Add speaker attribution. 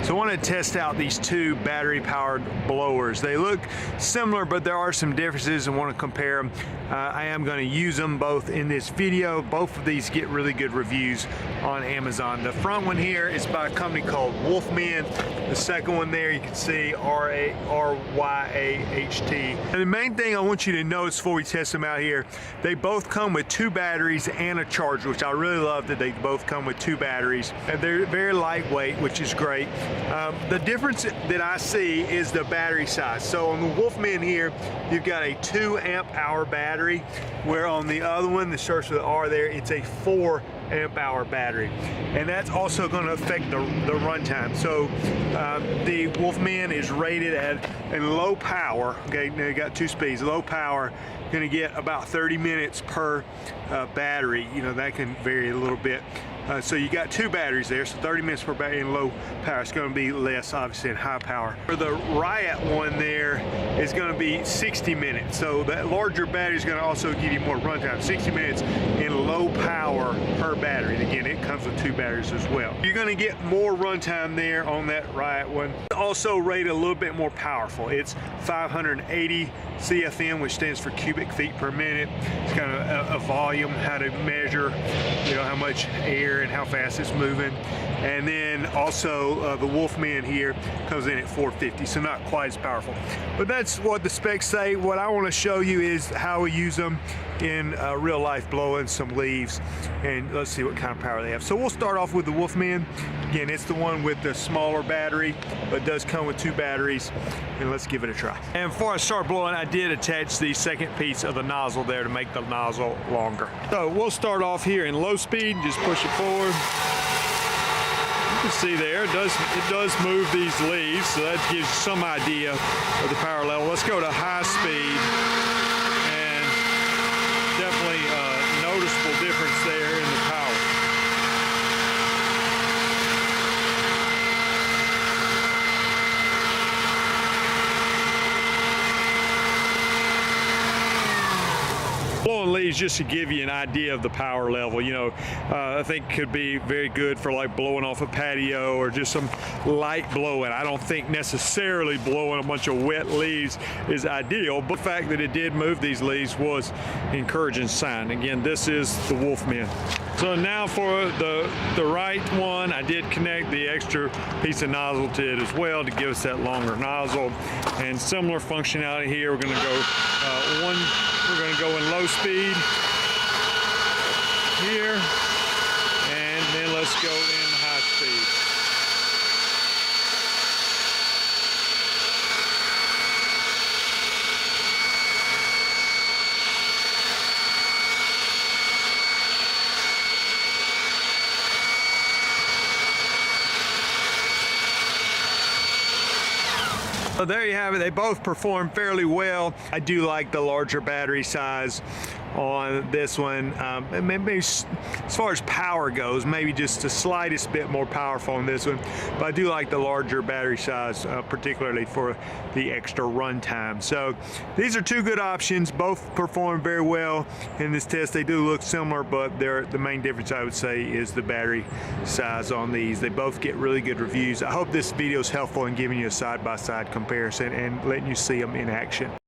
Speaker 1: So I want to test out these two battery-powered blowers. They look similar, but there are some differences and want to compare them. I am going to use them both in this video. Both of these get really good reviews on Amazon. The front one here is by a company called Wolfman. The second one there you can see RYAHT. And the main thing I want you to notice before we test them out here, they both come with two batteries and a charger, which I really love that they both come with two batteries. And they're very lightweight, which is great. The difference that I see is the battery size. So on the Wolfman here, you've got a 2 amp hour battery, where on the other one, that starts with the R there, it's a 4 amp hour battery, and that's also going to affect the runtime. So the Wolfman is rated at in low power. Okay, now you got 2 speeds. Low power, going to get about 30 minutes per battery. You know, that can vary a little bit. So you got 2 batteries there, so 30 minutes per battery in low power. It's going to be less, obviously, in high power. For the Riot one there is going to be 60 minutes. So that larger battery is going to also give you more runtime. 60 minutes in low power per battery. And again, it comes with 2 batteries as well. You're going to get more runtime there on that Riot one. Also rated a little bit more powerful. It's 580 CFM, which stands for cubic feet per minute. It's kind of a volume, how to measure, you know, how much air and how fast it's moving. And then also the Wolfman here comes in at 450, so not quite as powerful. But that's what the specs say. What I want to show you is how we use them in real life, blowing some leaves, and let's see what kind of power they have. So we'll start off with the Wolfman. Again, it's the one with the smaller battery, but does come with 2 batteries, and let's give it a try. And before I start blowing, I did attach the second piece of the nozzle there to make the nozzle longer. So we'll start off here in low speed, just push it forward. You can see there, it does move these leaves, so that gives you some idea of the power level. Let's go to high speed, and definitely a noticeable difference there in the power. Blowing leaves, just to give you an idea of the power level, you know, I think could be very good for like blowing off a patio or just some light blowing. I don't think necessarily blowing a bunch of wet leaves is ideal, but the fact that it did move these leaves was an encouraging sign. Again, this is the Wolfman. So now for the right one, I did connect the extra piece of nozzle to it as well to give us that longer nozzle. And similar functionality here. We're going to go we're going to go in low speed here, and then let's go in high speed. So there you have it. They both perform fairly well. I do like the larger battery size on this one. Maybe as far as power goes, maybe just the slightest bit more powerful on this one. But I do like the larger battery size, particularly for the extra runtime. So these are 2 good options. Both perform very well in this test. They do look similar, but the main difference, I would say, is the battery size on these. They both get really good reviews. I hope this video is helpful in giving you a side-by-side comparison and letting you see them in action.